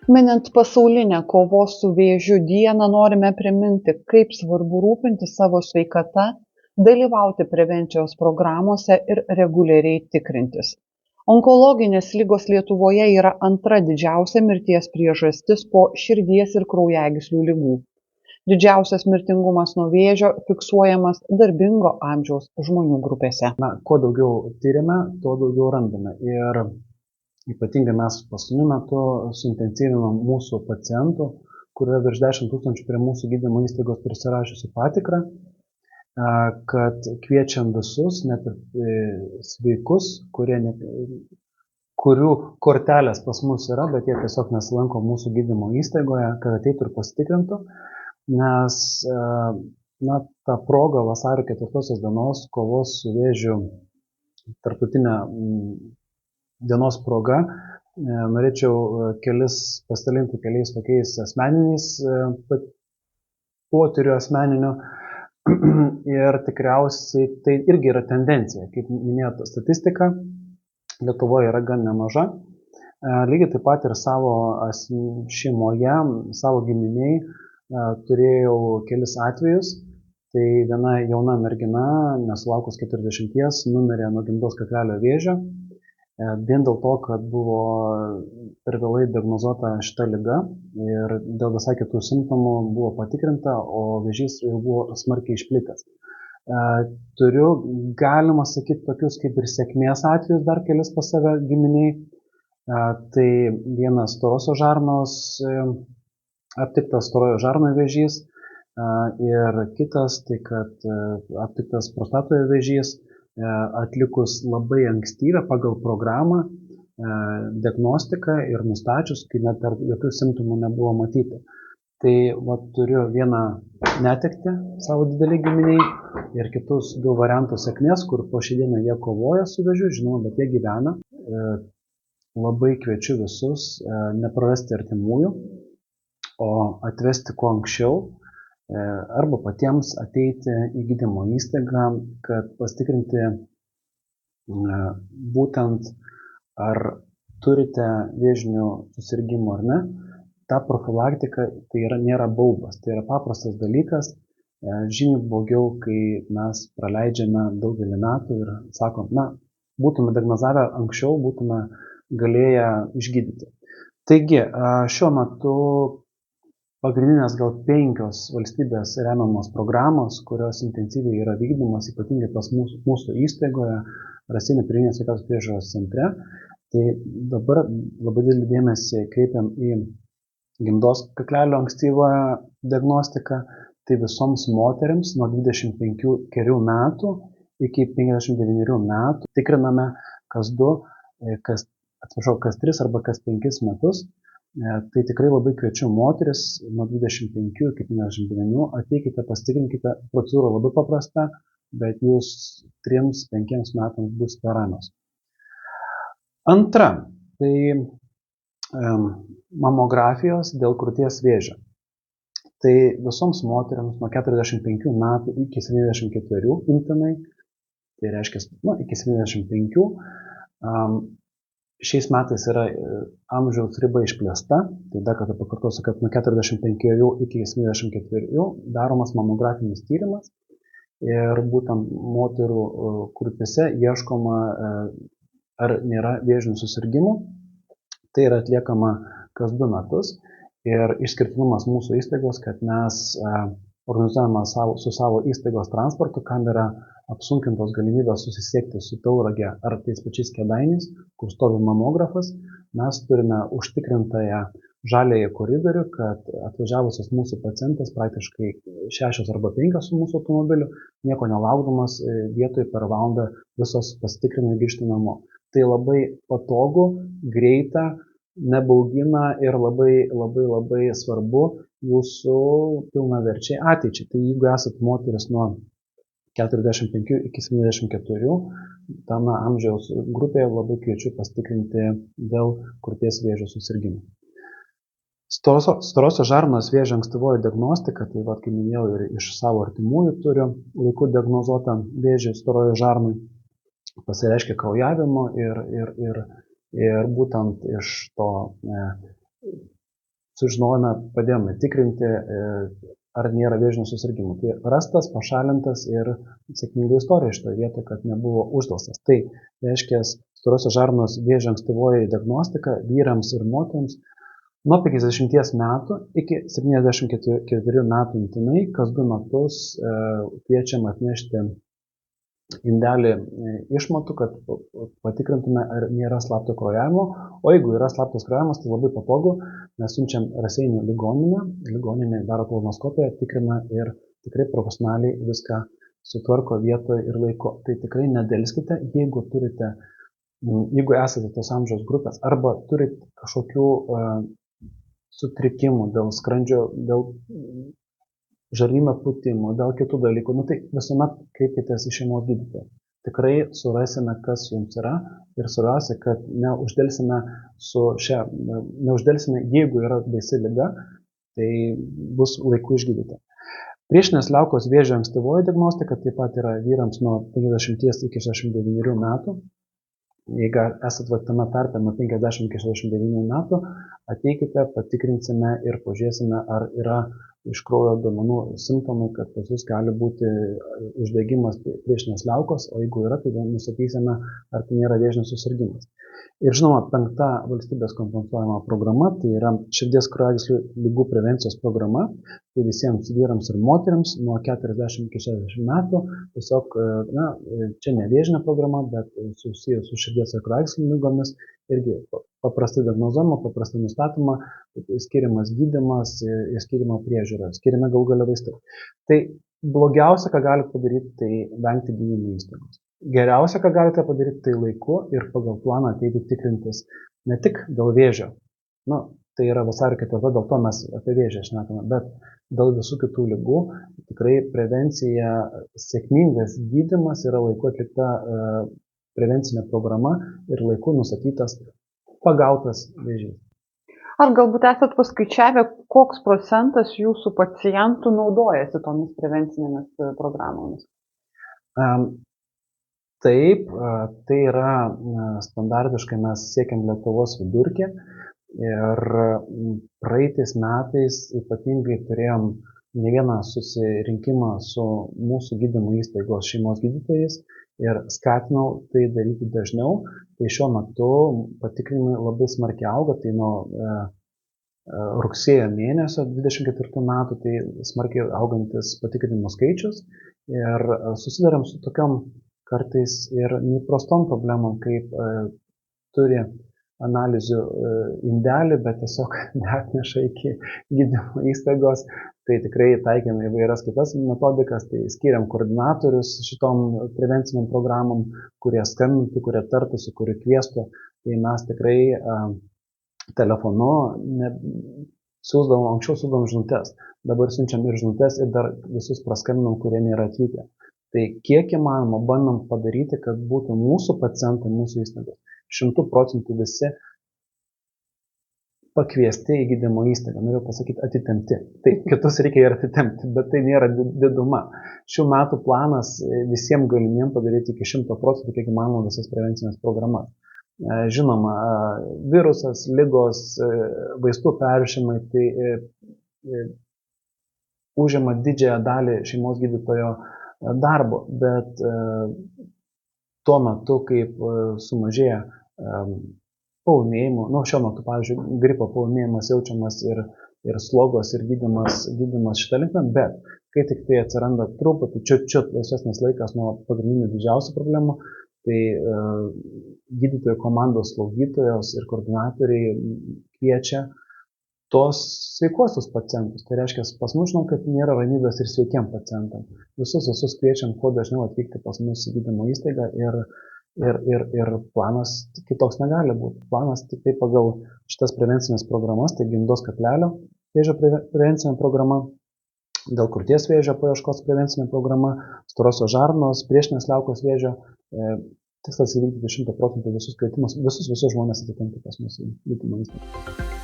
Minint pasaulinę kovos su vėžiu dieną norime priminti, kaip svarbu rūpintis savo sveikata, dalyvauti prevencijos programuose ir reguliariai tikrintis. Onkologinės ligos Lietuvoje yra antra didžiausia mirties priežastis po širdies ir kraujagyslių ligų. Didžiausias mirtingumas nuo vėžio fiksuojamas darbingo amžiaus žmonių grupėse. Kuo daugiau tyrėme, tuo daugiau randame. Ir ypatingai mes paskutiniu metu suintensyvinom mūsų pacientų, kur yra virš 10 000 prie mūsų gydymo įstaigos prisirašiusių patikrą, kad kviečiam visus, net ir sveikus, kurių kortelės pas mus yra, bet jie tiesiog nesilanko mūsų gydymo įstaigoje, kad ateitų ir pasitikrintų, nes ta proga vasario 4 dienos kovos su vėžiu tarptautinė dienos proga norėčiau pasidalinti keliais tokiais asmeniniais potyriu asmeniniu ir tikriausiai tai irgi yra tendencija, kaip minėjote, statistika Lietuvoje yra gan nemaža. Lygiai taip pat ir savo šeimoje, savo giminiai turėjau kelis atvejus. Tai viena jauna mergina, nesulaukus 40, numirė nuo gimdos kaklelio vėžio. Vien dėl to, kad buvo per vėlai diagnozuota šita liga ir dėl visai kitų simptomų buvo patikrinta, o vėžys jau buvo smarkiai išplitęs. Turiu, galima sakyti, tokius kaip ir sėkmės atvejus dar kelis pas save giminiai. Tai vienas storosios žarnos, aptiktas storojo žarnoje vėžys ir kitas, tai kad aptiktas prostatoje vėžys, atlikus labai ankstyvę pagal programą diagnostiką ir nustačius, kai net jokių simptomų nebuvo matyti. Tai turiu vieną netektį savo didelį giminiai ir kitus 2 variantus sėkmės, kur po šią dieną jie kovoja su vėžiu, žinoma, bet jie gyvena. Labai kviečiu visus neprarasti artimųjų, o atvesti kuo anksčiau arba patiems ateiti į gydymo įstaigą, kad pasitikrinti būtent ar turite vėžinių susirgymų ar ne. Ta profilaktika tai nėra baubas, tai yra paprastas dalykas. Žymiai blogiau, kai mes praleidžiame daugelį metų ir sakom, būtume diagnozavę anksčiau, būtume galėję išgydyti. Taigi, šiuo metu pagrindinės gal 5 valstybės remiamos programos, kurios intensyviai yra vykdomos, ypatingai pas mūsų įstaigoje, Raseinių pirminės sveikatos priežiūros centre. Tai dabar labai didelį dėmesį kreipiam į gimdos kaklelio ankstyvą diagnostiką. Tai visoms moterims nuo 25 metų iki 59 metų tikriname kas 3 arba kas 5 metus. Tai tikrai labai kviečiu moteris nuo 25 iki 59, ateikite, pasitikrinkite, procedūra labai paprasta, bet jūs 3-5 metams bus per ramios. Antra, tai mamografijos dėl krūties vėžio. Tai visoms moteriams nuo 45 metų iki 74 imtinai, tai reiškia iki 75, šiais metais yra amžiaus riba išplėsta, tai dar kartą pakartosiu, kad nuo 45 iki 74 daromas mamografinis tyrimas ir būtent moterų krūtyse ieškoma, ar nėra vėžinių susirgymų. Tai yra atliekama kas 2 metus ir išskirtinumas mūsų įstaigos, kad mes organizuojame su savo įstaigos transportu, kam yra apsunkintos galimybės susisiekti su Taurage ar tais pačiais Kėdainiais, kur stovi mamografas. Mes turime užtikrintąją žaliąją koridorių, kad atvažiavusios mūsų pacientas praktiškai 6 arba 5 su mūsų automobiliu, nieko nelaukdamas vietoj per valandą visos pasitikrina ir grįžta namo. Tai labai patogu, greita, nebaugina ir labai svarbu jūsų pilnaverčiai ateičiai. Tai jeigu esate moteris nuo 45 iki 74, tame amžiaus grupėje labai kviečiu pasitikrinti dėl krūties vėžio susirgymų. Storosios žarnos vėžio ankstyvoji diagnostika, tai kaip minėjau, ir iš savo artimųjų turiu laiku diagnozuotą vėžį storojo žarnai, pasireiškia kraujavimu ir būtent iš to sužinojome, pradėjome tikrinti, ar nėra vėžinių susirgymų. Tai rastas, pašalintas ir sėkminga istorija šitoje vietoje, kad nebuvo uždelstas. Tai reiškia, storosios žarnos vėžio ankstyvoji diagnostika vyrams ir moteriams nuo 50 metų iki 74 metų imtinai, kas 2 metus kviečiam atnešti indelį išmatų, kad patikrintume, ar nėra slapto kraujavimo, o jeigu yra slaptas kraujavimas, tai labai patogu, mes siunčiam Raseinių ligoninė daro kolonoskopiją, tikrina ir tikrai profesionaliai viską sutvarko vietoje ir laiku. Tai tikrai nedelskite, jeigu esate tos amžiaus grupės arba turite kažkokių sutrikimų dėl skrandžio, dėl žarnyno pūtimų, dėl kitų dalykų, tai visuomet kreipkitės į šeimos gydytoją. Tikrai surasime, kas jums yra ir svarbiausia, kad neuždelsime, jeigu yra baisi liga, tai bus laiku išgydyta. Priešinės liaukos vėžio ankstyvoji diagnostika taip pat yra vyrams nuo 50 iki 69 metų. Jeigu esate tame tarpe nuo 50 iki 69 metų, ateikite, patikrinsime ir pažiūrėsime, ar yra iš kraujo duomenų simptomai, kad pas jūs gali būti uždegimas priešinės liaukos, o jeigu yra, tai nusakysime, ar tai nėra vėžinis susirgimas. Ir žinoma, 5. valstybės kompensuojama programa, tai yra širdies kraujagyslių ligų prevencijos programa, tai visiems vyrams ir moteriams nuo 40 iki 60 metų, tiesiog, čia ne vėžinė programa, bet susijęs su širdies ir kraujagyslių lygomis, irgi paprastai diagnozuojama, paprastai nustatoma, skiriamas gydymas ir skiriama priežiūra, skiriame galų gale vaistai. Tai blogiausia, ką galite padaryti, tai vengti gydymo įstaigos. Geriausia, ką galite padaryti, tai laiku ir pagal planą ateiti tikrintis ne tik dėl vėžio. Tai yra vasario 4, dėl to mes apie vėžį šnekame, bet dėl visų kitų ligų tikrai prevencija, sėkmingas gydymas yra laiku atlikta prevencinė programa ir laiku nustatytas pagautas vėžys. Ar galbūt esat paskaičiavę, koks procentas jūsų pacientų naudojasi tomis prevencinėmis programomis? Taip, tai yra standartiškai mes siekiam Lietuvos vidurkį ir praeitais metais ypatingai turėjom ne vieną susirinkimą su mūsų gydymo įstaigos šeimos gydytojais ir skatinau tai daryti dažniau. Tai šiuo metu patikrinimai labai smarkiai auga, tai nuo rugsėjo mėnesio 24 metų tai smarkiai augantis patikrinimų skaičius ir susidarėm su tokiom kartais ir neįprastom problemom, kaip turi analizių indelį, bet tiesiog neatneša iki gydymo įstaigos. Tai tikrai taikėm įvairias kitas metodikas, tai skiriam koordinatorius šitom prevenciniam programom, kurie skambintų, kurie tartųsi, kurie kviestų. Tai mes tikrai telefonu anksčiau siūsdavom žinutes, dabar siunčiam ir žinutes ir dar visus praskambinam, kurie nėra atvykę. Tai kiek įmanoma bandom padaryti, kad būtų mūsų pacientai, mūsų įstaigos 100% visi pakviesti į gydymo įstaigą. Noriu pasakyti, atitempti. Tai kitus reikia ir atitempti, bet tai nėra diduma. Šių metų planas visiems galimiem padaryti iki 100%, kiek įmanoma visas prevencinės programas. Žinoma, virusas, ligos, vaistų peršimai, tai užima didžiąją dalį šeimos gydytojo darbo, bet tuo metu, kaip sumažėja paūmėjimų, šiuo metu, pavyzdžiui, gripo paūmėjimas jaučiamas ir slogos ir gydymas šitą linkmę, bet kai tik tai atsiranda truputį čiut laisvesnis laikas nuo pagrindinių didžiausių problemų, tai gydytojų komandos slaugytojos ir koordinatoriai kviečia tos sveikuosius pacientus. Tai reiškia, pas mus žinau, kad nėra ramybės ir sveikiem pacientam. Visus kviečiam kuo dažniau atvykti pas mus į gydymo įstaigą ir planas kitoks negali būti. Planas tik tai pagal šitas prevencinės programas, tai gimdos kaklelio vėžio prevencinė programa, dėl krūties vėžio paieškos prevencinė programa, storosios žarnos, priešinės liaukos vėžio. Tikslas įvykdyti 100% visus kvietimus, visus žmonės atitenka pas mus į gydymo įstaigą.